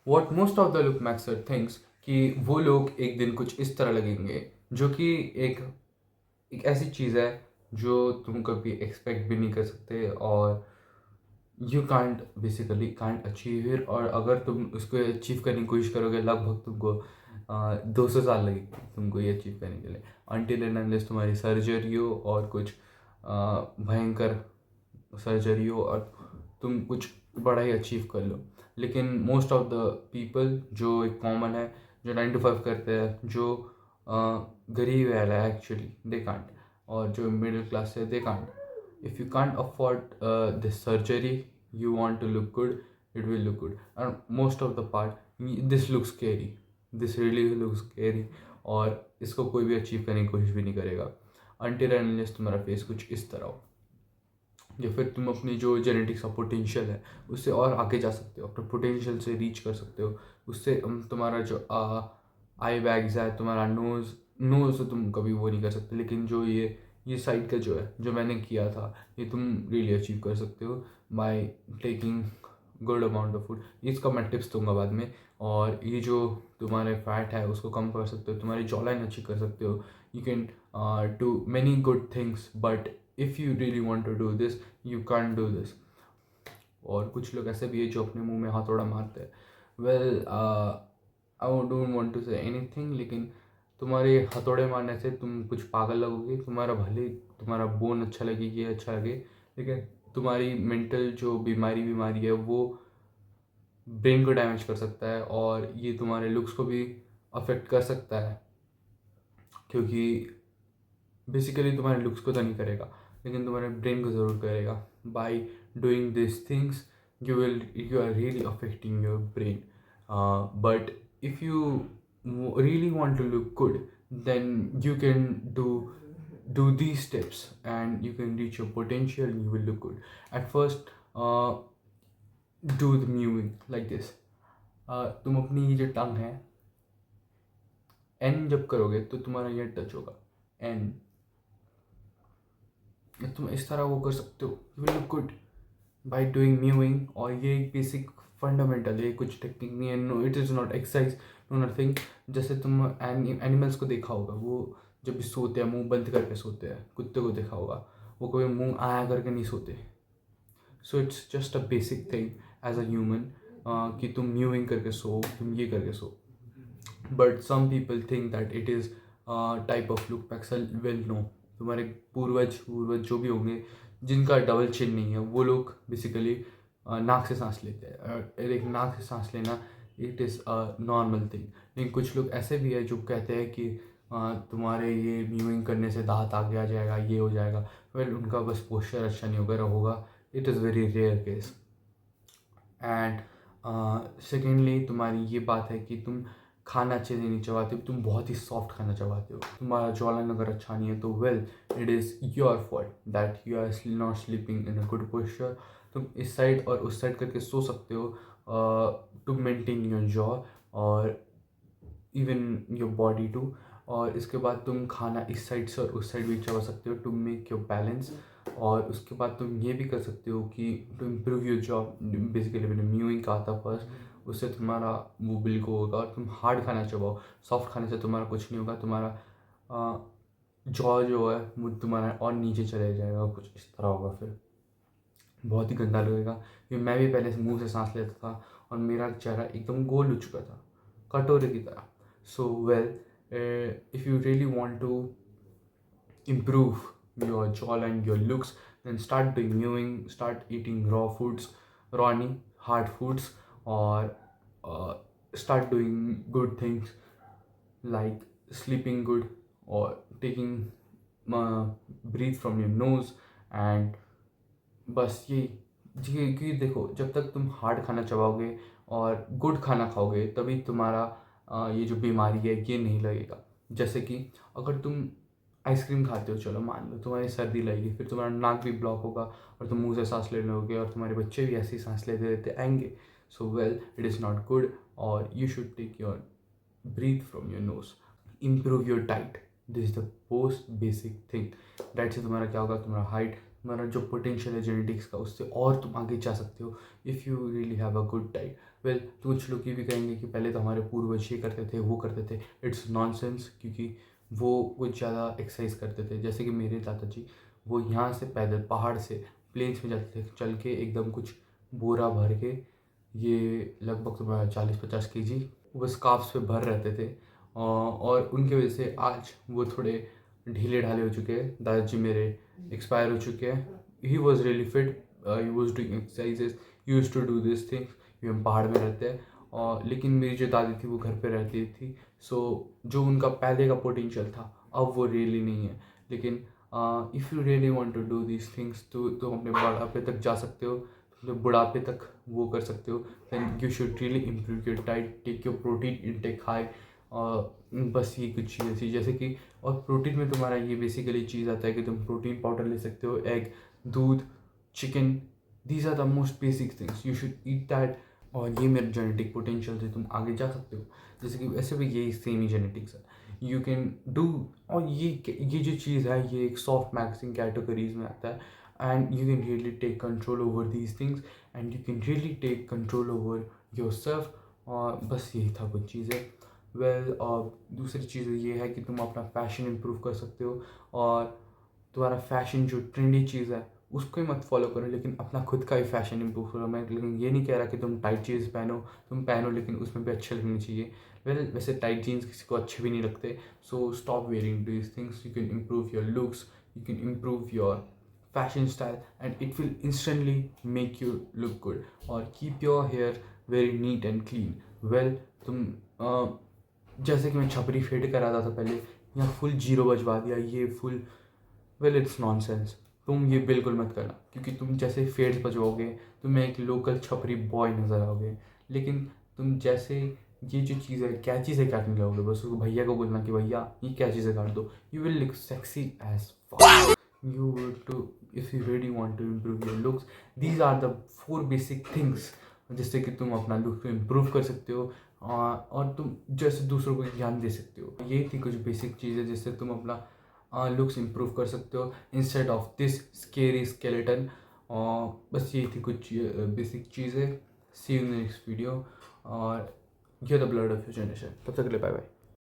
What most of the look Maxar thinks कि वो लोग एक दिन कुछ इस तरह लगेंगे, जो कि एक एक ऐसी चीज़ है जो तुम कभी एक्सपेक्ट भी नहीं कर सकते, और you can't basically can't achieve it. और अगर तुम उसको अचीव करने की कोशिश करोगे, लगभग तुमको 200 साल लगेगी तुमको ये अचीव करने के लिए, अनटिल एंड अनलेस तुम्हारी सर्जरी हो और कुछ भयंकर सर्जरी हो और तुम कुछ बड़ा ही अचीव कर लो। लेकिन मोस्ट ऑफ द पीपल जो एक कॉमन है, जो 9 to 5 करते हैं, जो गरीब है एक्चुअली, दे कांट। और जो मिडिल क्लास है, they can't. If you can't afford this surgery, you want to look good, it will look good. And most of the part, this looks scary. This really looks scary. और इसको कोई भी achieve करने की कोशिश भी नहीं करेगा until and unless तुम्हारा फेस कुछ इस तरह हो, या फिर तुम अपनी जो जेनेटिक्स का पोटेंशियल है उससे और आगे जा सकते हो, अपने पोटेंशियल से रीच कर सकते हो। उससे तुम्हारा जो आई बैग्स है, तुम्हारा नोज़ नोज़ तो तुम कभी वो नहीं कर सकते, लेकिन जो ये साइड का जो है, जो मैंने किया था, ये तुम रियली अचीव कर सकते हो by taking good amount of food. इसका मैं टिप्स दूंगा बाद में। और ये जो तुम्हारे फैट है उसको कम कर सकते हो, तुम्हारी जॉलाइन अच्छी कर सकते हो। You can do many good things, but if you really want to do this, you can do this. और कुछ लोग ऐसे भी है जो अपने मुंह में हथौड़ा मारते हैं। Well, I don't want to say anything, लेकिन तुम्हारे हथौड़े मारने से तुम कुछ पागल लगोगे, तुम्हारा भले तुम्हारा बोन अच्छा लगे, ये अच्छा लगे, लेकिन तुम्हारी मेंटल जो बीमारी है वो ब्रेन को डैमेज कर सकता है, और ये तुम्हारे लुक्स को भी अफेक्ट कर सकता है। क्योंकि बेसिकली तुम्हारे लुक्स को तो नहीं करेगा, लेकिन तुम्हारे ब्रेन को ज़रूर करेगा। By doing this things you are really affecting your brain. But if you really want to look good, then you can do these steps and you can reach your potential and you will look good. At first, do the mewing like this. तुम अपनी ये जो टंग है, N जब करोगे तो तुम्हारा ये टच होगा, एन। तुम इस तरह वो कर सकते हो, you will look good by doing mowing. और ये एक बेसिक फंडामेंटल है, कुछ टेक्निक नहीं है, no it is not exercise, no nothing. जैसे तुम एनिमल्स को देखा होगा, वो जब भी सोते हैं मुंह बंद करके सोते हैं। कुत्ते को देखा होगा, वो कभी मुंह आया करके नहीं सोते। So it's just a basic thing as a human, कि तुम म्यूइंग करके सो, तुम ये करके सो। But some people think that it is type of look pixel. Well no, तुम्हारे पूर्वज जो भी होंगे जिनका डबल चिन नहीं है, वो लोग बेसिकली नाक से सांस लेते हैं। एक नाक से सांस लेना it is a normal thing. लेकिन कुछ लोग ऐसे भी है जो कहते हैं कि तुम्हारे ये म्यूइंग करने से दांत आगे आ जाएगा, ये हो जाएगा। वेल, उनका बस पोस्चर अच्छा नहीं होगा। It is very rare case. And secondly, तुम्हारी ये बात है कि तुम खाना अच्छे से नहीं चबाते हो, तुम बहुत ही सॉफ्ट खाना चबाते हो, तुम्हारा जॉलाइन अगर अच्छा नहीं है तो well, it is your fault that you are not sleeping in a good posture. तुम इस साइड और उस साइड करके सो सकते हो टू मेंटेन योर जॉ और इवन योर बॉडी टू। और इसके बाद तुम खाना इस साइड से और उस साइड भी चबा सकते हो टू मेक योर बैलेंस। और उसके बाद तुम ये भी कर सकते हो कि to improve your jaw, basically मैंने म्यूइंग कहा था फर्स्ट, उससे तुम्हारा वो बिल्कुल होगा। और तुम हार्ड खाना चबाओ, सॉफ्ट खाने से तुम्हारा कुछ नहीं होगा, तुम्हारा जॉ जो है वो तुम्हारा और नीचे चले जाएगा, कुछ इस तरह होगा, फिर बहुत ही गंदा लगेगा। क्योंकि मैं भी पहले से मुंह से सांस लेता था और मेरा चेहरा एकदम गोल हो चुका था, कटोरे की तरह। So well, if you really want to improve your jawline, your looks, then start doing mewing, start eating raw foods, raw hard foods, or start doing good things like sleeping good or taking breathe from your nose। and बस ये क्योंकि देखो, जब तक तुम hard खाना चबाओगे और good खाना खाओगे तभी तुम्हारा ये जो बीमारी है ये नहीं लगेगा। जैसे कि अगर तुम आइसक्रीम खाते हो, चलो मान लो तुम्हारी सर्दी लगेगी, फिर तुम्हारा नाक भी ब्लॉक होगा और तुम मुंह से सांस लेने लगोगे और तुम्हारे बच्चे भी ऐसे ही सांस लेते लेते आएंगे। So well, it is not good. और you should take your breathe from your nose, improve your diet, this is the most basic thing। Diet से तुम्हारा क्या होगा, तुम्हारा हाइट, तुम्हारा जो पोटेंशियल है जेनेटिक्स का उससे और तुम आगे जा सकते हो if you really have a good diet. Well कुछ लोग ये भी कहेंगे कि पहले तो हमारे पूर्वज ये करते थे वो करते थे, इट्स नॉनसेंस, क्योंकि वो कुछ ज़्यादा एक्सरसाइज करते थे। जैसे कि मेरे दादाजी, वो यहाँ से पैदल पहाड़ से प्लेन्स में जाते थे, चल के एकदम कुछ बोरा भर के, ये लगभग तुम्हारा 40-50 kg वो स्कार्फ्स पे भर रहते थे। और उनके वजह से आज वो थोड़े ढीले ढाले हो चुके हैं। दादाजी मेरे एक्सपायर हो चुके हैं। He was really fit, he was doing exercises, use to do this things. हम पहाड़ में रहते हैं, और लेकिन मेरी जो दादी थी वो घर पे रहती थी। सो जो उनका पहले का पोटेंशियल था अब वो रियली नहीं है। लेकिन if you really want to do this things तो तुम अपने बुढ़ापे तक जा सकते हो, तुम बुढ़ापे तक वो कर सकते हो। Then you should really improve your diet, take your protein intake high. और बस ये कुछ चीज़ें थी, जैसे कि और प्रोटीन में तुम्हारा ये बेसिकली चीज़ आता है कि तुम प्रोटीन पाउडर ले सकते हो, एग, दूध, chicken, these are the most basic things, you should eat that. और ये मेरे जेनेटिक पोटेंशियल से तुम आगे जा सकते हो। जैसे कि वैसे भी यही सेम ही जेनेटिक्स है, यू कैन डू। और ये जो चीज़ है ये एक सॉफ्ट मैगजीन कैटेगरीज में आता है, and you can really take control over these things, and you can really take control over yourself. और बस यही था कुछ चीज़ें। वेल दूसरी चीज़ ये है कि तुम अपना फैशन इम्प्रूव कर सकते हो, और तुम्हारा फैशन जो ट्रेंडी चीज़ है उसको ही मत फॉलो करो, लेकिन अपना खुद का ही फैशन इम्प्रूव करो। मैं लेकिन ये नहीं कह रहा कि तुम टाइट चीज़ पहनो, तुम पहनो लेकिन उसमें भी अच्छे लगने चाहिए। वेल वैसे टाइट जीन्स किसी को अच्छे भी नहीं लगते, so stop wearing these things. You can improve your looks, you can improve your fashion style, and it will instantly make you look good, or keep your hair very neat and clean. Well तुम जैसे कि मैं छपरी fade करा था पहले, यहाँ full zero बजवा दिया, ये फुल, वेल इट्स नॉनसेंस। तुम ये बिल्कुल मत करना, क्योंकि तुम जैसे फेड्स बजवाओगे तुम्हें एक लोकल छपरी बॉय नज़र आओगे। लेकिन तुम जैसे ये जो चीज़ है कैंची से काटने लगोगे, बस उसको भैया को बोलना कि भैया ये कैंची से काट दो, you will look sexy as fuck. you to if you really want to improve your looks, these are the 4 basic things जिससे कि तुम अपना लुक को इम्प्रूव कर सकते हो, और तुम जैसे दूसरों को ज्ञान दे सकते हो। ये थी कुछ बेसिक चीज़ें जिससे तुम अपना लुक्स इम्प्रूव कर सकते हो instead of this scary skeleton. और बस ये थी कुछ बेसिक चीज़ें। सी यू इन नेक्स्ट वीडियो, और give the blood of your generation. तब तक के लिए बाय बाय।